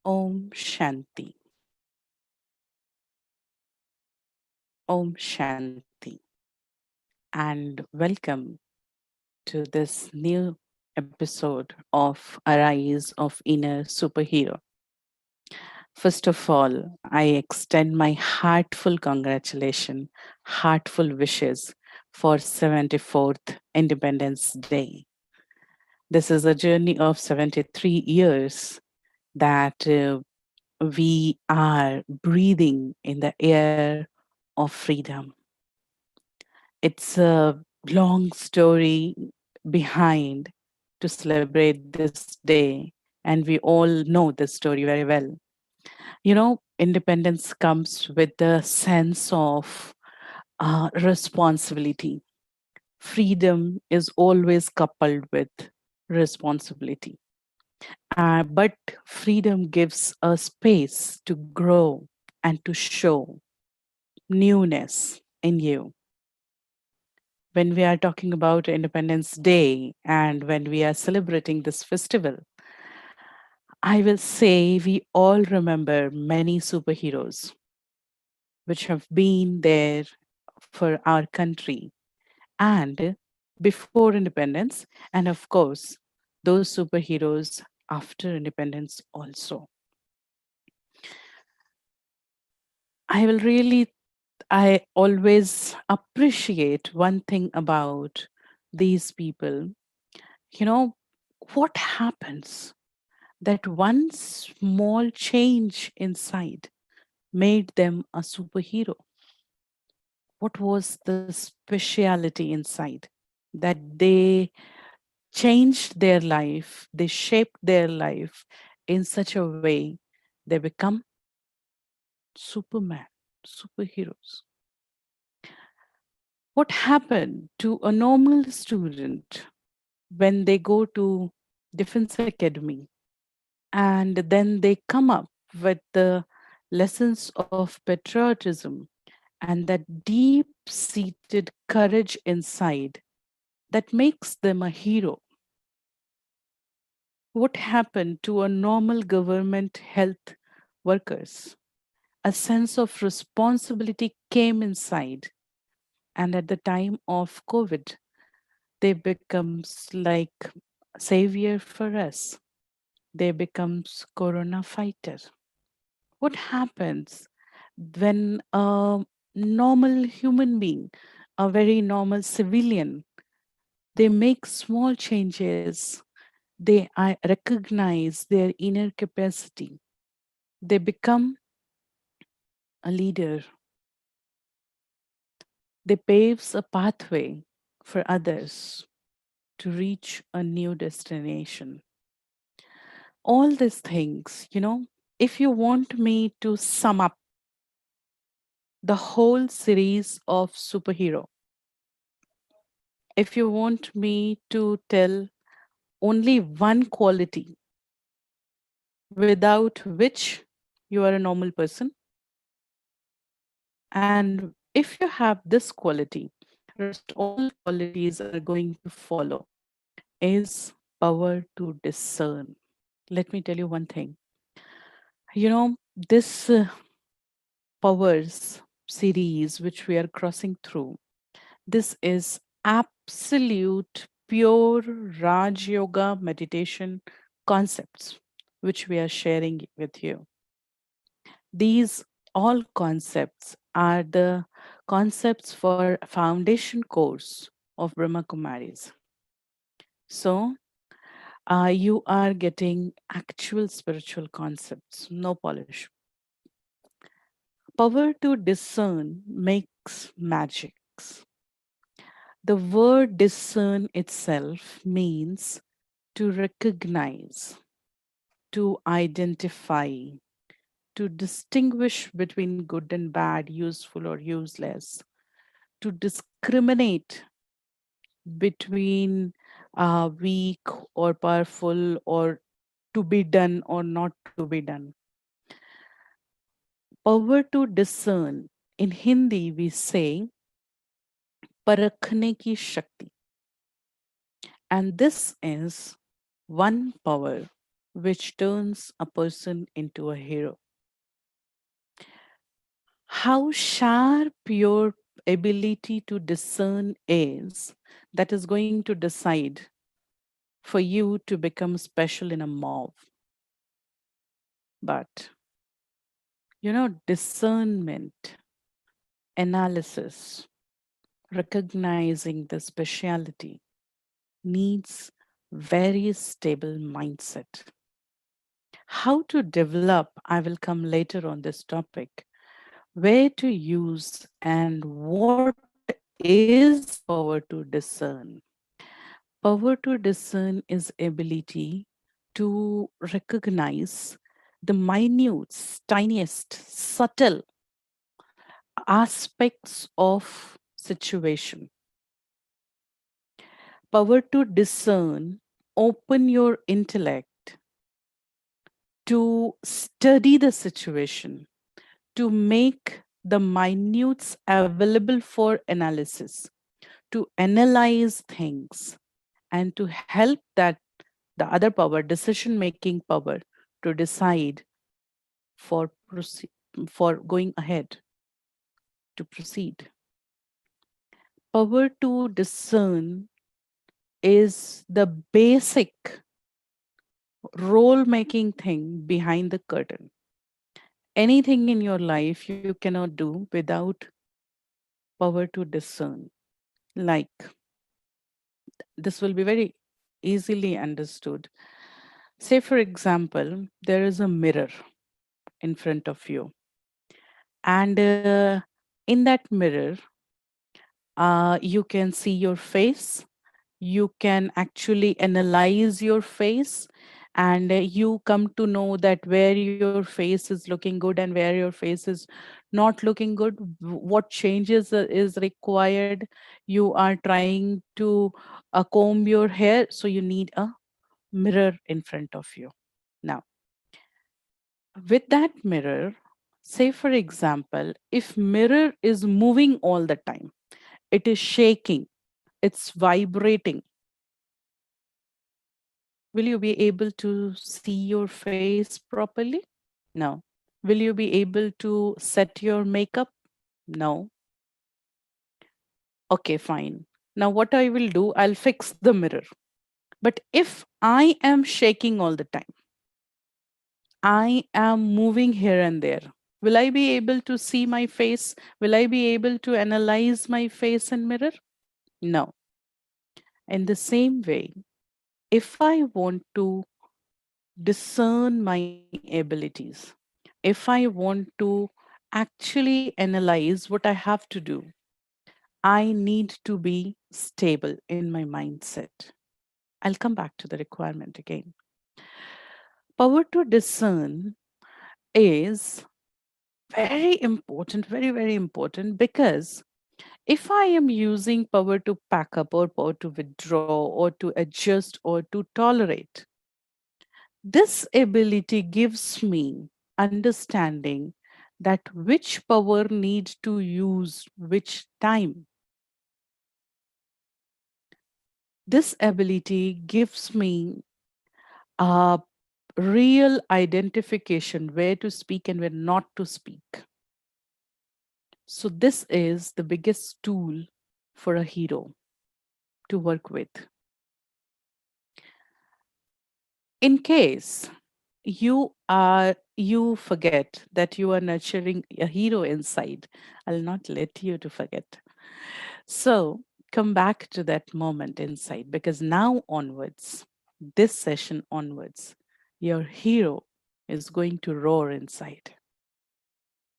Om Shanti. Om Shanti. And welcome to this new episode of Arise of Inner Superhero. First of all, I extend my heartful congratulations, heartful wishes for 74th Independence Day. This is a journey of 73 years that we are breathing in the air of freedom. It's a long story behind to celebrate this day, and we all know this story very well. Independence comes with the sense of responsibility. Freedom is always coupled with responsibility. But freedom gives a space to grow and to show newness in you. When we are talking about Independence Day and when we are celebrating this festival, I will say we all remember many superheroes which have been there for our country and before independence, and of course, those superheroes after independence also. I will really, I always appreciate one thing about these people. You know, what happens that one small change inside made them a superhero? What was the speciality inside that they changed their life, they shaped their life in such a way they become Superman, superheroes? What happened to a normal student when they go to Defense Academy and then they come up with the lessons of patriotism and that deep seated courage inside that makes them a hero? What happened to a normal government health workers? A sense of responsibility came inside, and at the time of COVID, they becomes like savior for us. They becomes corona fighter. What happens when a normal human being, a very normal civilian, they make small changes, they recognize their inner capacity, they become a leader, they paves a pathway for others to reach a new destination. All these things, if you want me to sum up the whole series of superhero, if you want me to tell only one quality without which you are a normal person, and if you have this quality, rest all qualities are going to follow, is power to discern. Let me tell you one thing. This powers series which we are crossing through, this is absolute pure Raj Yoga meditation concepts which we are sharing with you. These all concepts are the concepts for foundation course of Brahma Kumaris. So you are getting actual spiritual concepts, no polish. Power to discern makes magics. The word discern itself means to recognize, to identify, to distinguish between good and bad, useful or useless, to discriminate between weak or powerful, or to be done or not to be done. Power to discern. In Hindi, we say परखने की शक्ति. And this is one power which turns a person into a hero. How sharp your ability to discern is, that is going to decide for you to become special in a mob. But, discernment, analysis, recognizing the speciality needs very stable mindset. How to develop, I will come later on this topic. Where to use and what is power to discern? Power to discern is ability to recognize the minute, tiniest, subtle aspects of situation. Power to discern, open your intellect to study the situation, to make the minutes available for analysis, to analyze things, and to help that the other power, decision making power, to decide for for going ahead, to proceed. Power to discern is the basic role making thing behind the curtain. Anything in your life you cannot do without power to discern. Like, this will be very easily understood. Say, for example, there is a mirror in front of you, and in that mirror, you can see your face. You can actually analyze your face, and you come to know that where your face is looking good and where your face is not looking good, what changes is required. You are trying to comb your hair, so you need a mirror in front of you. Now, with that mirror, say for example, if mirror is moving all the time, it is shaking, it's vibrating, will you be able to see your face properly? No. Will you be able to set your makeup? No. Okay, fine. Now, what I will do, I'll fix the mirror. But if I am shaking all the time, I am moving here and there, will I be able to see my face? Will I be able to analyze my face in mirror? No. In the same way, if I want to discern my abilities, if I want to actually analyze what I have to do, I need to be stable in my mindset. I'll come back to the requirement again. Power to discern is very important, very, very important, because if I am using power to pack up or power to withdraw or to adjust or to tolerate, this ability gives me understanding that which power needs to use which time. This ability gives me a real identification where to speak and where not to speak. So, this is the biggest tool for a hero to work with. In case you forget that you are nurturing a hero inside, I'll not let you to forget. So come back to that moment inside, because now onwards, this session onwards, your hero is going to roar inside,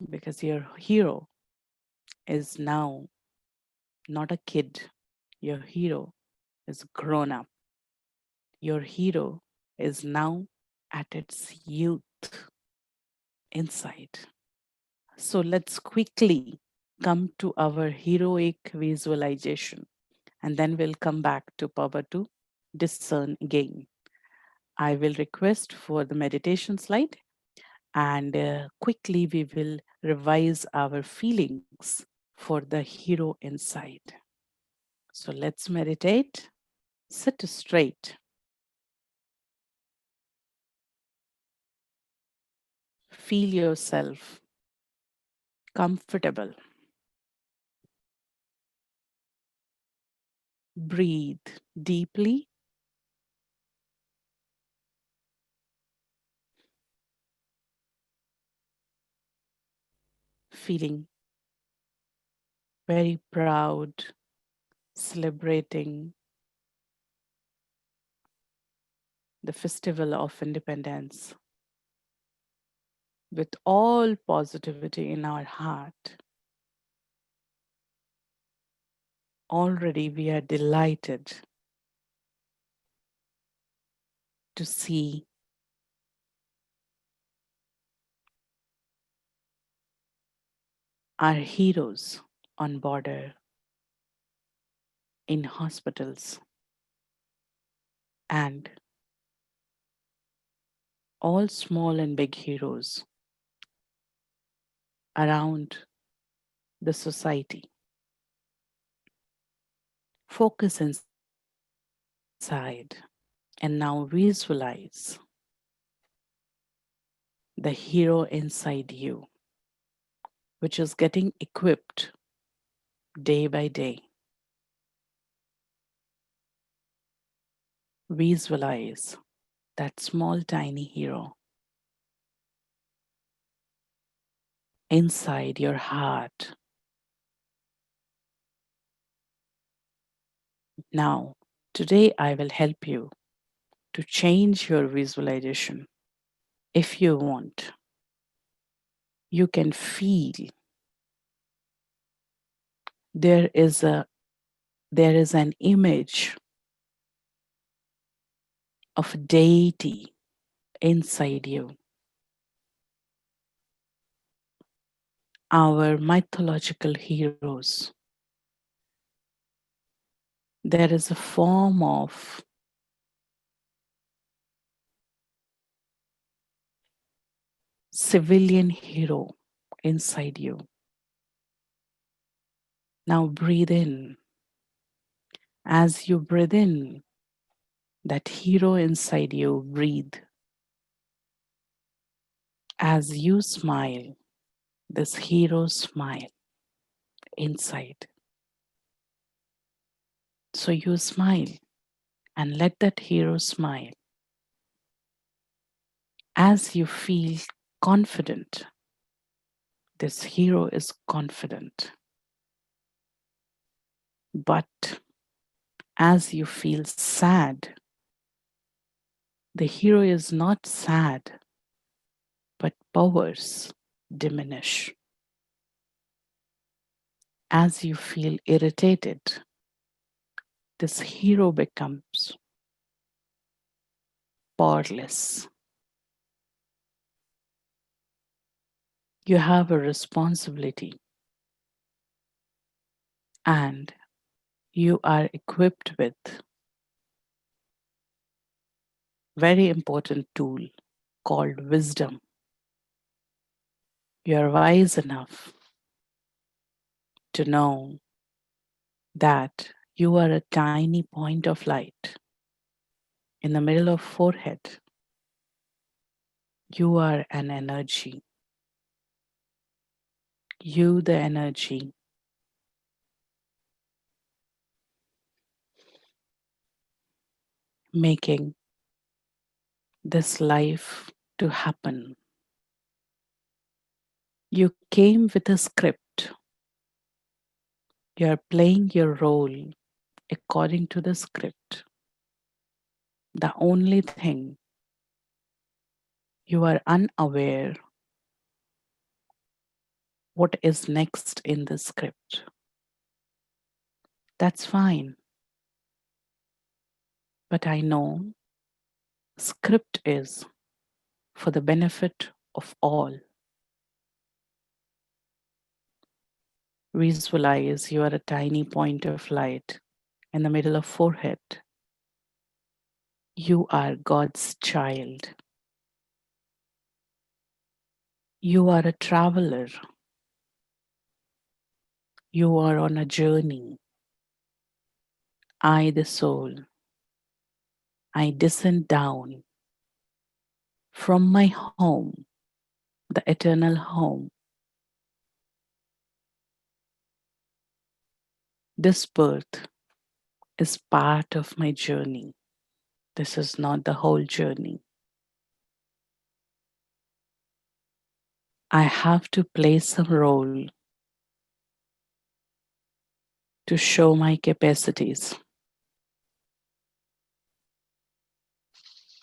because your hero is now not a kid. Your hero is grown up. Your hero is now at its youth inside. So let's quickly come to our heroic visualization, and then we'll come back to power to discern again. I will request for the meditation slide, and quickly we will revise our feelings for the hero inside. So let's meditate. Sit straight. Feel yourself comfortable. Breathe deeply. Feeling very proud, celebrating the festival of independence with all positivity in our heart. Already we are delighted to see our heroes on border, in hospitals, and all small and big heroes around the society. Focus inside and now visualize the hero inside you, which is getting equipped day by day. Visualize that small, tiny hero inside your heart. Now, today I will help you to change your visualization. If you want, you can feel there is a there is an image of a deity inside you. Our mythological heroes. There is a form of civilian hero inside you. Now breathe in. As you breathe in, that hero inside you breathe. As you smile, this hero smile inside. So you smile and let that hero smile. As you feel confident, this hero is confident. But as you feel sad, the hero is not sad, but powers diminish. As you feel irritated, this hero becomes powerless. You have a responsibility and you are equipped with very important tool called wisdom. You are wise enough to know that you are a tiny point of light in the middle of forehead. You are an energy. You, the energy, making this life to happen. You came with a script. You are playing your role according to the script. The only thing you are unaware what is next in the script. That's fine. But I know script is for the benefit of all. Visualize you are a tiny point of light in the middle of forehead. You are God's child. You are a traveler. You are on a journey. I, the soul, I descend down from my home the eternal home. This birth is part of my journey. This is not the whole journey. I have to play some role to show my capacities.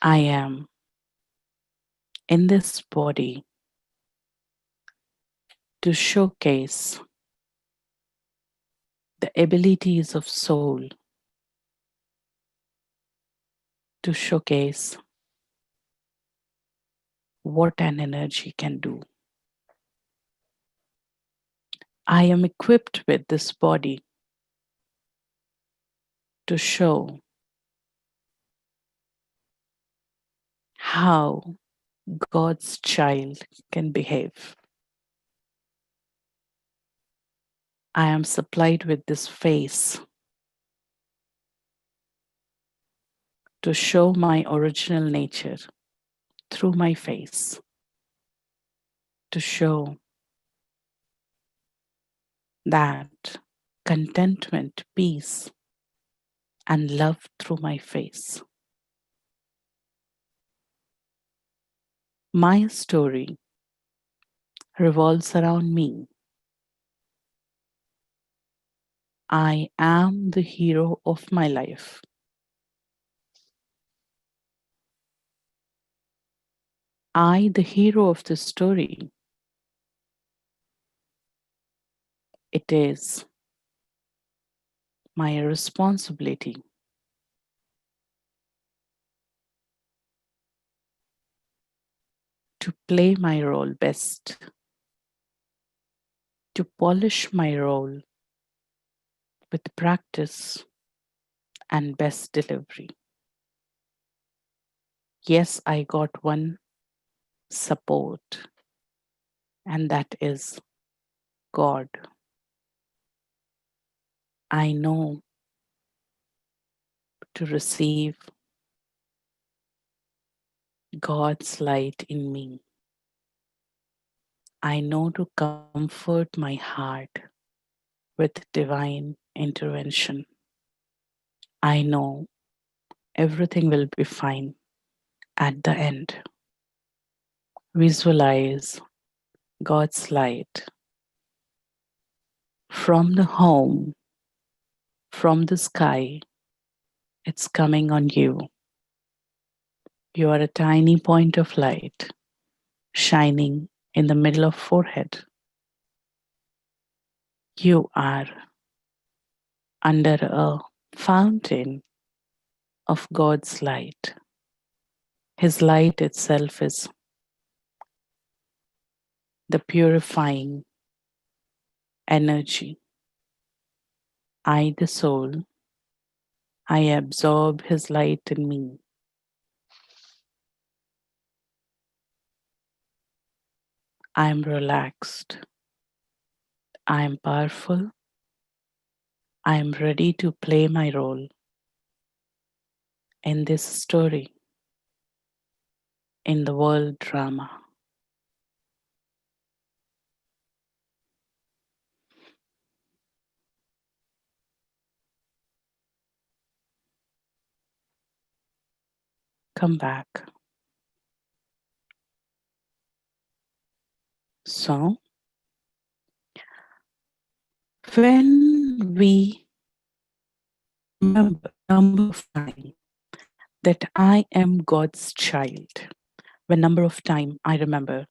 I am in this body to showcase the abilities of soul, to showcase what an energy can do. I am equipped with this body to show how God's child can behave. I am supplied with this face to show my original nature through my face, to show that contentment, peace, and love through my face. My story revolves around me. I am the hero of my life. I, the hero of the story, it is my responsibility to play my role best, to polish my role with practice and best delivery. Yes, I got one support, and that is God. I know to receive God's light in me. I know to comfort my heart with divine intervention. I know everything will be fine at the end. Visualize God's light from the home, from the sky. It's coming on you. You are a tiny point of light shining in the middle of forehead. You are under a fountain of God's light. His light itself is the purifying energy. I, the soul, I absorb His light in me. I am relaxed. I am powerful. I am ready to play my role in this story, in the world drama. Come back. So, when we remember number of time that I am God's child, when number of time I remember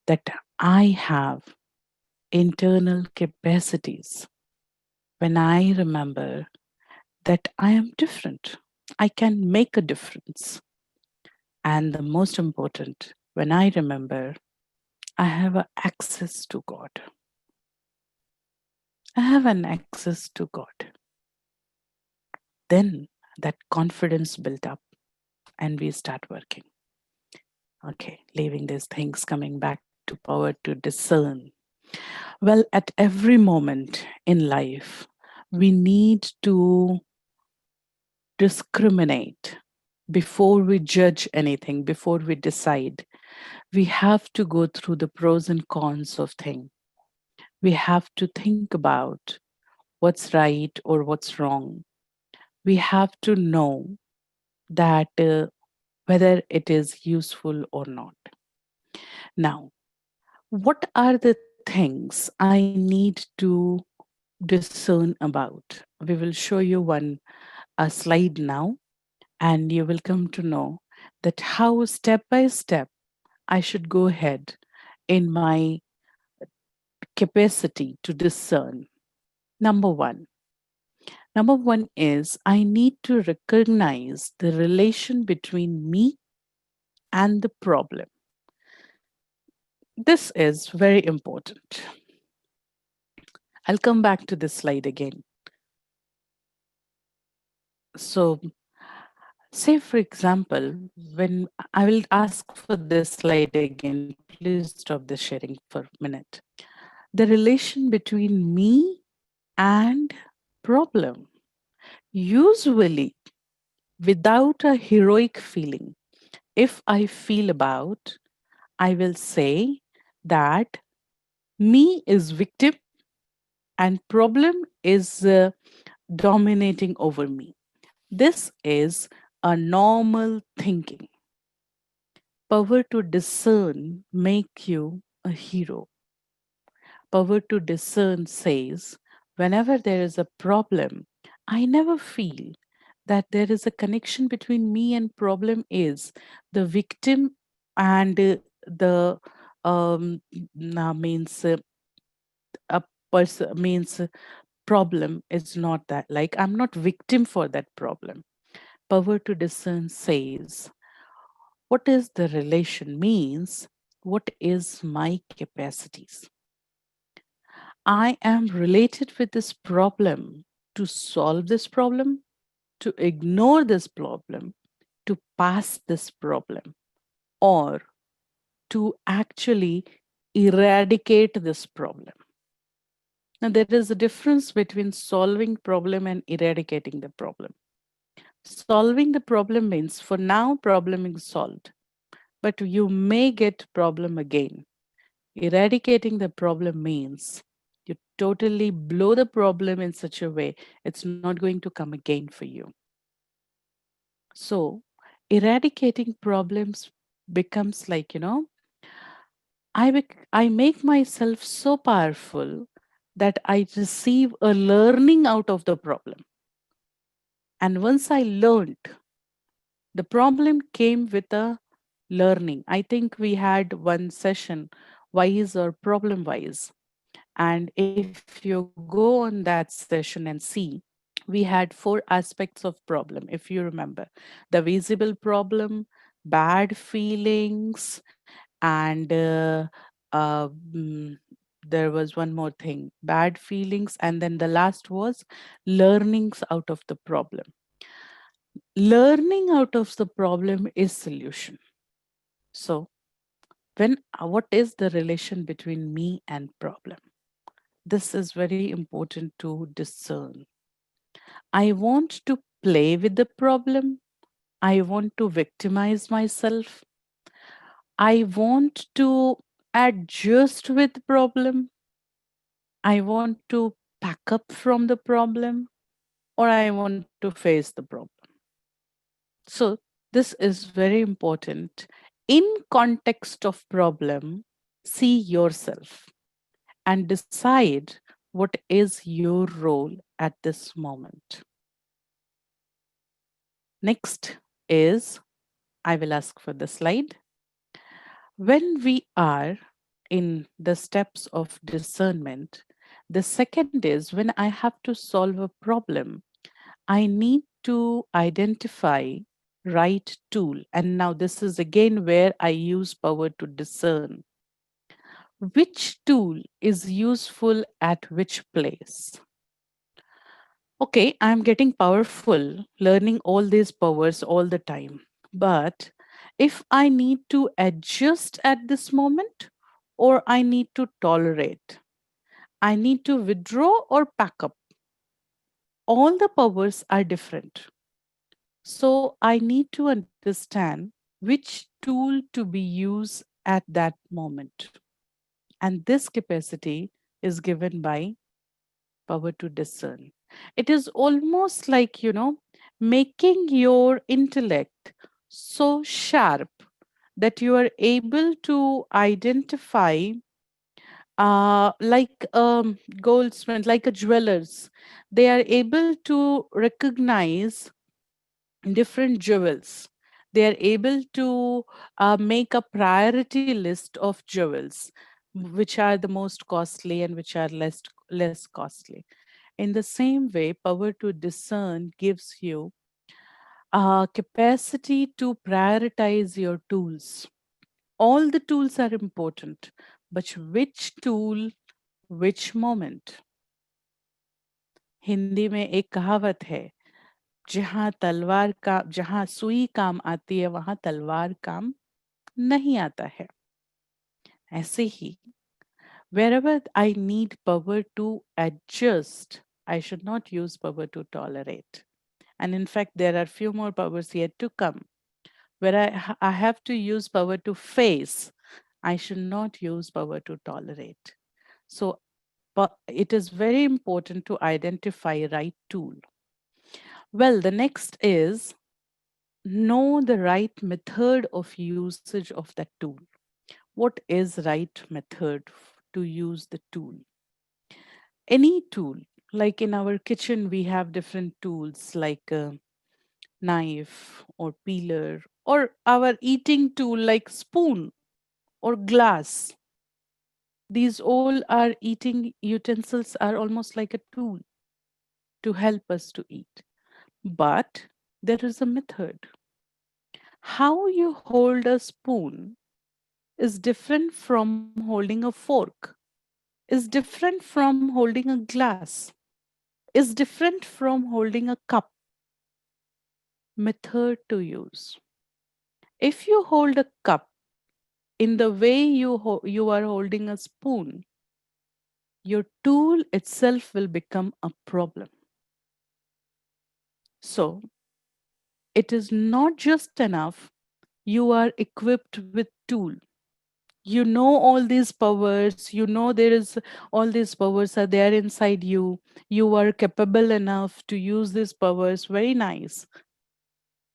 that I have internal capacities, when I remember that I am different, I can make a difference. And the most important, when I remember I have access to God. I have an access to God. Then that confidence built up and we start working. Okay, leaving these things, coming back to power to discern. Well, at every moment in life, we need to discriminate Before we judge anything, before we decide, we have to go through the pros and cons of thing. We have to think about what's right or what's wrong. We have to know that whether it is useful or not. Now, what are the things I need to discern about? We will show you one a slide now, and you will come to know that how step by step I should go ahead in my capacity to discern. Number one. Number one is I need to recognize the relation between me and the problem. This is very important. I'll come back to this slide again. So, say for example, when I will ask for this slide again, please stop the sharing for a minute. The relation between me and problem. Usually, without a heroic feeling, if I feel about, I will say that me is victim and problem is dominating over me. This is a normal thinking. Power to discern make you a hero. Power to discern says, whenever there is a problem, I never feel that there is a connection between me and problem is the victim and the means a person means problem is not that like I'm not victim for that problem. Power to discern says what is the relation means what is my capacities. I am related with this problem to solve this problem, to ignore this problem, to pass this problem, or to actually eradicate this problem. Now, there is a difference between solving problem and eradicating the problem. Solving the problem means for now problem is solved, but you may get problem again. Eradicating the problem means you totally blow the problem in such a way it's not going to come again for you. So eradicating problems becomes like, I make myself so powerful that I receive a learning out of the problem. And once I learned, the problem came with a learning. I think we had one session, wise or problem wise. And if you go on that session and see, we had 4 aspects of problem, if you remember: the visible problem, bad feelings, and there was one more thing, bad feelings, and then the last was learnings out of the problem. Learning out of the problem is solution. So when what is the relation between me and problem? This is very important to discern. I want to play with the problem. I want to victimize myself. I want to adjust with the problem. I want to pack up from the problem, or I want to face the problem. So this is very important. In context of problem, see yourself and decide what is your role at this moment. Next is, I will ask for the slide. When we are in the steps of discernment, the second is when I have to solve a problem, I need to identify right tool. And now this is again where I use power to discern which tool is useful at which place. Okay, I'm getting powerful, learning all these powers all the time. But if I need to adjust at this moment, or I need to tolerate, I need to withdraw or pack up, all the powers are different. So I need to understand which tool to be used at that moment. And this capacity is given by power to discern. It is almost like, making your intellect so sharp that you are able to identify, like goldsmith, like a jewelers. They are able to recognize different jewels. They are able to make a priority list of jewels, which are the most costly and which are less costly. In the same way, power to discern gives you a capacity to prioritize your tools. All the tools are important, but which tool, which moment? Hindi में एक कहावत है, जहां सुई काम आती है वहां तलवार काम नहीं आता है. ऐसे ही, wherever I need power to adjust, I should not use power to tolerate. And in fact, there are few more powers yet to come where I have to use power to face. I should not use power to tolerate. So, but it is very important to identify right tool. Well, the next is know the right method of usage of that tool. What is right method to use the tool? Any tool, like in our kitchen, we have different tools like a knife or peeler, or our eating tool like spoon or glass. These all are eating utensils, are almost like a tool to help us to eat. But there is a method. How you hold a spoon is different from holding a fork, is different from holding a glass, is different from holding a cup. Method to use. If you hold a cup in the way you are holding a spoon, your tool itself will become a problem. So, it is not just enough you are equipped with tool. You know all these powers, you know there is all these powers are there inside you. You are capable enough to use these powers. Very nice.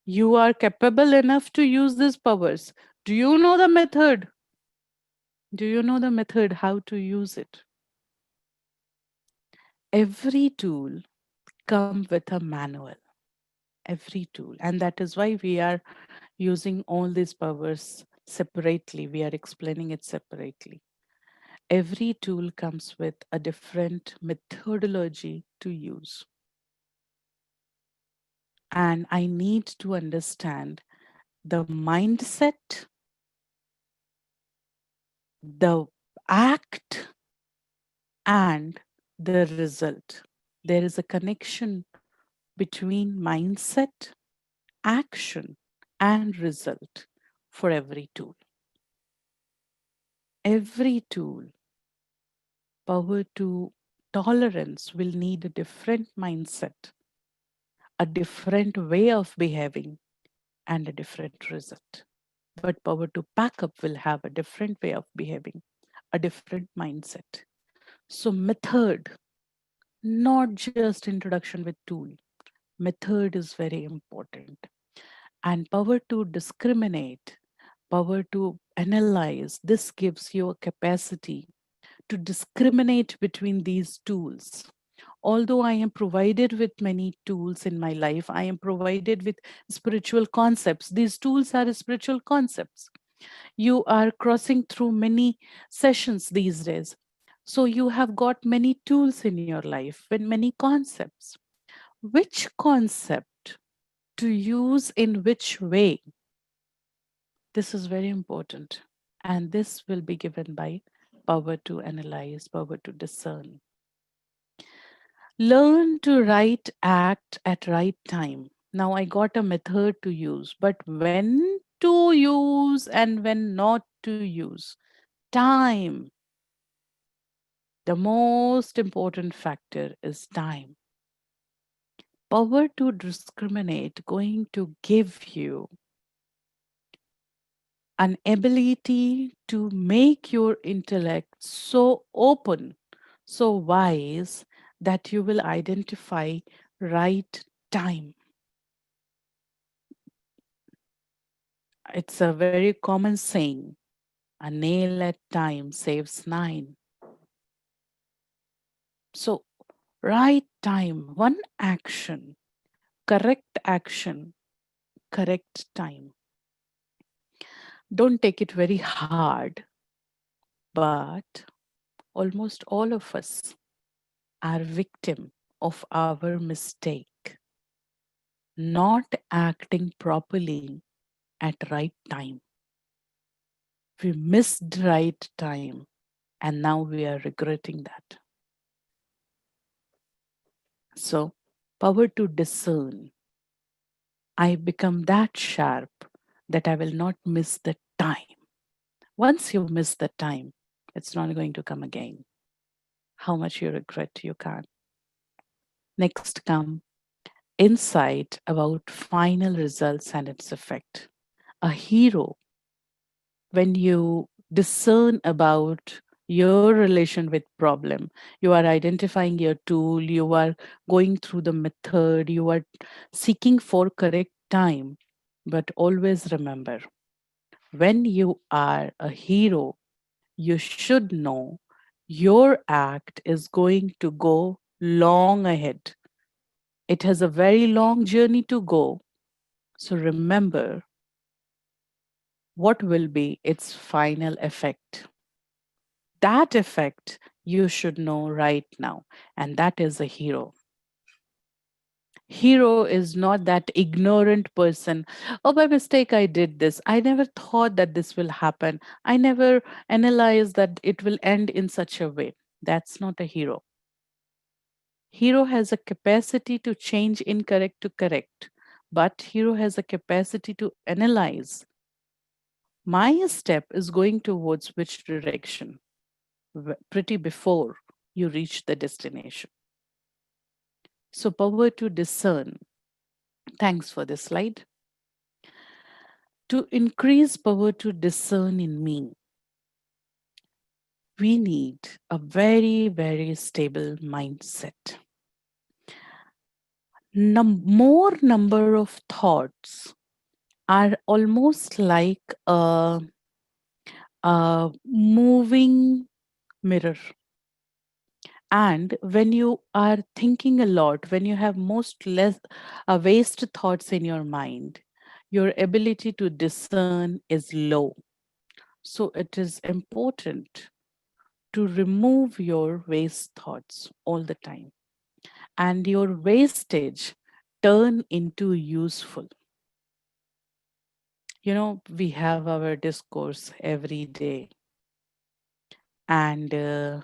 You are capable enough to use these powers. Do you know the method? Do you know the method how to use it? Every tool come with a manual. Every tool. And that is why we are using all these powers separately. We are explaining it separately. Every tool comes with a different methodology to use. And I need to understand the mindset, the act, and the result. There is a connection between mindset, action, and result for every tool. Every tool, power to tolerance, will need a different mindset, a different way of behaving, and a different result. But power to pack up will have a different way of behaving, a different mindset. So, method, not just introduction with tool, method is very important. And power to discriminate, power to analyze, this gives you a capacity to discriminate between these tools. Although I am provided with many tools in my life, I am provided with spiritual concepts. These tools are spiritual concepts. You are crossing through many sessions these days. So you have got many tools in your life and many concepts. Which concept to use in which way? This is very important. And this will be given by power to analyze, power to discern. Learn to right act at right time. Now I got a method to use, but when to use and when not to use. Time. The most important factor is time. power to discriminate going to give you an ability to make your intellect so open, so wise that you will identify right time. It's a very common saying, a nail at time saves nine. So, right time, one action, correct action, correct time. Don't take it very hard, but almost all of us are victim of our mistake, not acting properly at right time. We missed right time and now we are regretting that. So, power to discern. I become that sharp that I will not miss the time. Once you miss the time, it's not going to come again. How much you regret you can't. Next come insight about final results and its effect. A hero, when you discern about your relation with problem, you are identifying your tool, you are going through the method, you are seeking for correct time. But always remember, when you are a hero, you should know your act is going to go long ahead. It has a very long journey to go. So remember what will be its final effect. That effect you should know right now, and that is a hero. Hero is not that ignorant person. Oh, by mistake, I did this. I never thought that this will happen. I never analyzed that it will end in such a way. That's not a hero. Hero has a capacity to change incorrect to correct, but hero has a capacity to analyze my step is going towards which direction pretty before you reach the destination. So, power to discern. Thanks for this slide. To increase power to discern in me, we need a very, very stable mindset. More number of thoughts are almost like a moving mirror. And when you are thinking a lot, when you have most less waste thoughts in your mind, your ability to discern is low. So it is important to remove your waste thoughts all the time, and your wastage turn into useful. We have our discourse every day, and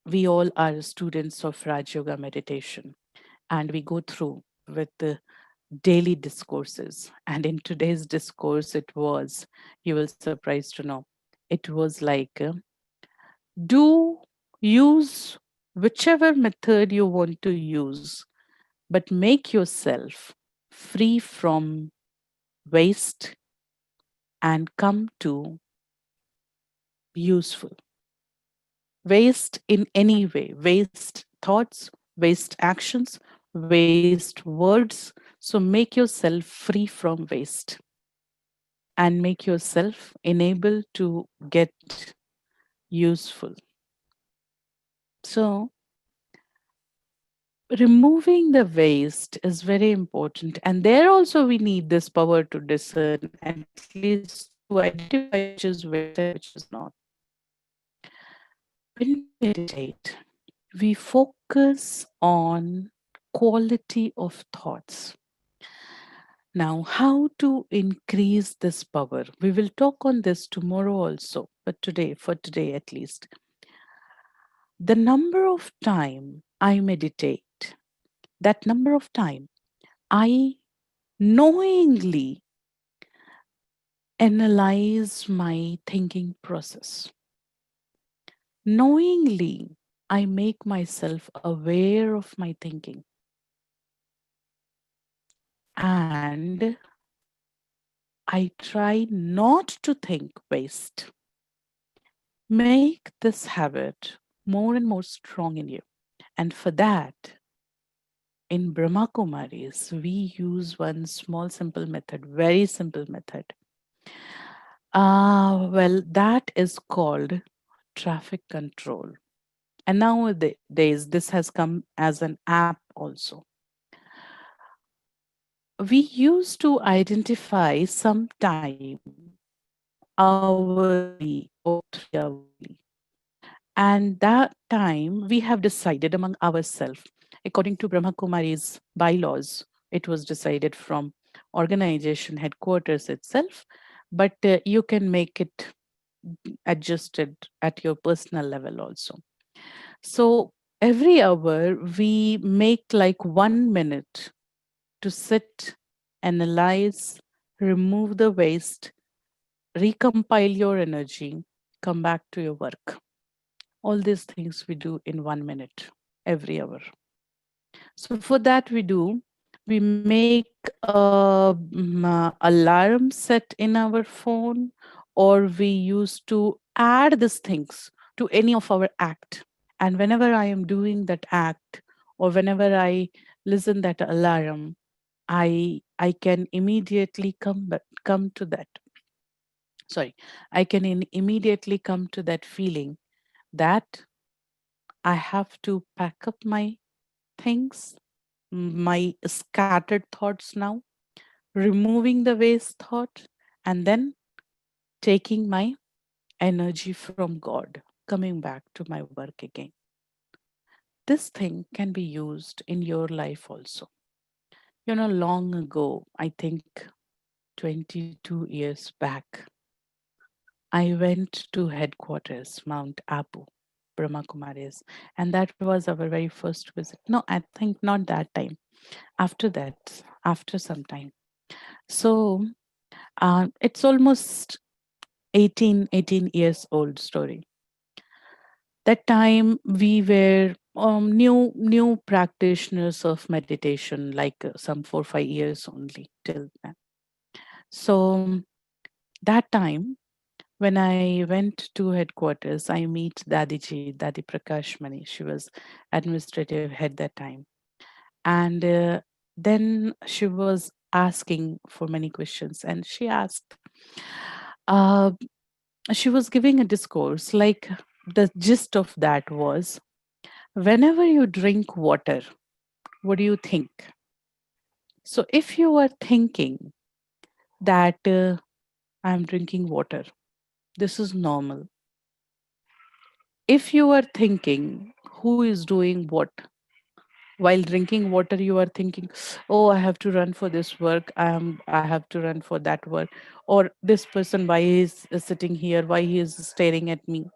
we all are students of Raj Yoga meditation, and we go through with the daily discourses. And in today's discourse, it was, you will surprised to know, it was like, do use whichever method you want to use, but make yourself free from waste and come to useful. Waste in any way, waste thoughts, waste actions, waste words. So make yourself free from waste and make yourself enabled to get useful. So removing the waste is very important, and there also we need this power to discern, at least to identify which is waste and which is not. When we meditate, we focus on quality of thoughts. Now, how to increase this power? We will talk on this tomorrow also, but today, for today at least, the number of time I meditate, that number of time I knowingly analyze my thinking process. Knowingly, I make myself aware of my thinking. And I try not to think waste. Make this habit more and more strong in you. And for that, in Brahma Kumaris, we use one small, simple method, very simple method. Well, that is called traffic control. And nowadays, this has come as an app also. We used to identify some time hourly or 3 hours daily. And that time we have decided among ourselves, according to Brahma Kumari's bylaws, it was decided from organization headquarters itself, but you can make it adjusted at your personal level also. So every hour we make like 1 minute to sit, analyze, remove the waste, recompile your energy, come back to your work. All these things we do in 1 minute every hour. So for that we make alarm set in our phone, or we used to add these things to any of our act. And whenever I am doing that act, or whenever I listen that alarm, I can immediately come to that. Sorry, I can immediately come to that feeling that I have to pack up my things, my scattered thoughts now, removing the waste thought, and then taking my energy from God, coming back to my work again. This thing can be used in your life also. Long ago, I think 22 years back, I went to headquarters, Mount Abu, Brahma Kumaris, and that was our very first visit. No, I think not that time. After that, after some time. So it's almost 18 years old story. That time we were new practitioners of meditation, like some 4 5 years only till then. So that time when I went to headquarters, I meet Dadi Prakash Mani. She was administrative head that time. And then she was asking for many questions. And she asked, uh, she was giving a discourse, like the gist of that was, whenever you drink water, what do you think? So if you are thinking that I'm drinking water, this is normal. If you are thinking who is doing what, while drinking water you are thinking, oh, I have to run for this work, I have to run for that work, or this person, why he is sitting here, why he is staring at me.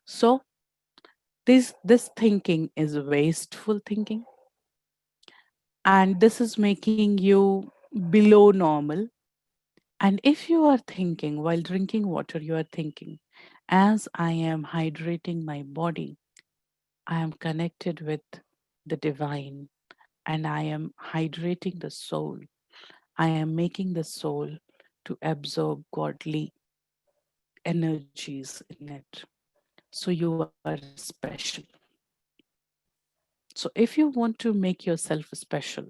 So this thinking is wasteful thinking, and this is making you below normal. And if you are thinking while drinking water, you are thinking, as I am hydrating my body, I am connected with the divine, and I am hydrating the soul. I am making the soul to absorb godly energies in it. So you are special. So if you want to make yourself special,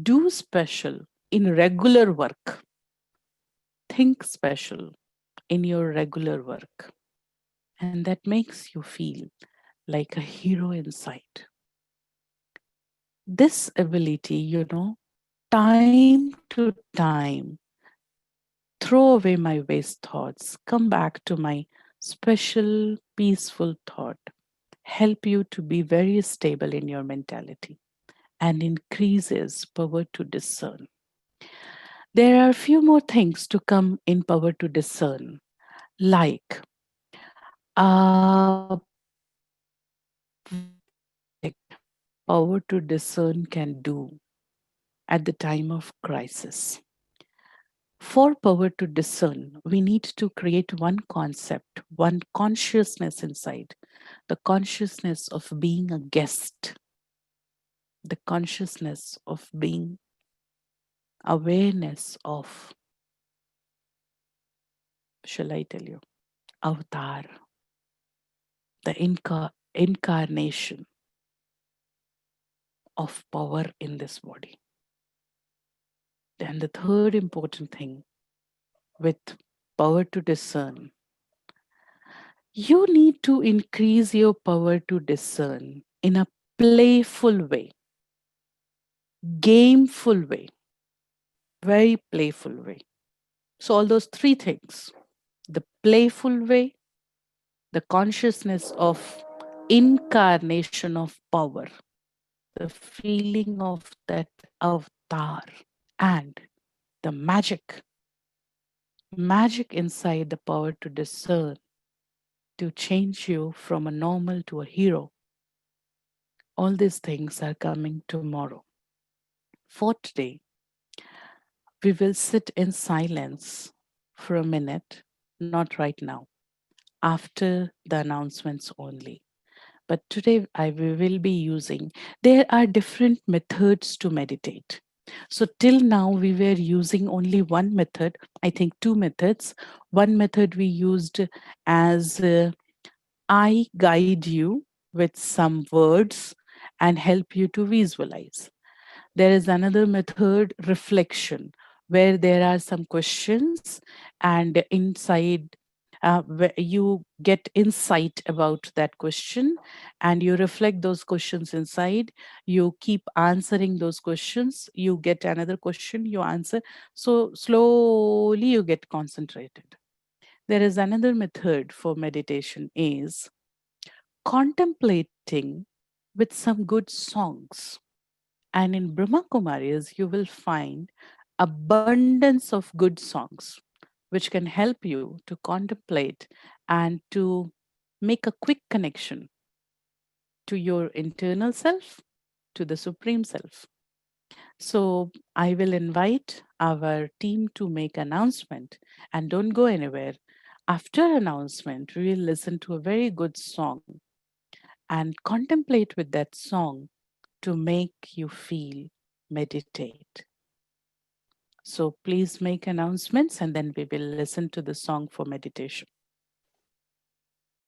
do special in regular work. Think special in your regular work. And that makes you feel like a hero inside. This ability, time to time, throw away my waste thoughts, come back to my special, peaceful thought, help you to be very stable in your mentality, and increases power to discern. There are a few more things to come in power to discern, like power to discern can do at the time of crisis. For power to discern, we need to create one concept, one consciousness inside, the consciousness of being a guest, the consciousness of being awareness of, shall I tell you, avatar, the incarnation of power in this body. And the third important thing with power to discern, you need to increase your power to discern in a playful way, gameful way, very playful way. So, all those three things, the playful way, the consciousness of incarnation of power, the feeling of that avatar, and the magic inside the power to discern to change you from a normal to a hero. All these things are coming tomorrow. For today, we will sit in silence for a minute, not right now, after the announcements only. But today we will be using, there are different methods to meditate. So till now we were using only one method, I think two methods. One method we used as I guide you with some words and help you to visualize. There is another method, reflection, where there are some questions and inside where you get insight about that question and you reflect those questions inside. You keep answering those questions. You get another question, you answer. So slowly you get concentrated. There is another method for meditation is contemplating with some good songs. And in Brahma Kumaris, you will find abundance of good songs, which can help you to contemplate and to make a quick connection to your internal self, to the Supreme Self. So I will invite our team to make announcement and don't go anywhere. After announcement, we will listen to a very good song and contemplate with that song to make you feel meditate. So please make announcements and then we will listen to the song for meditation.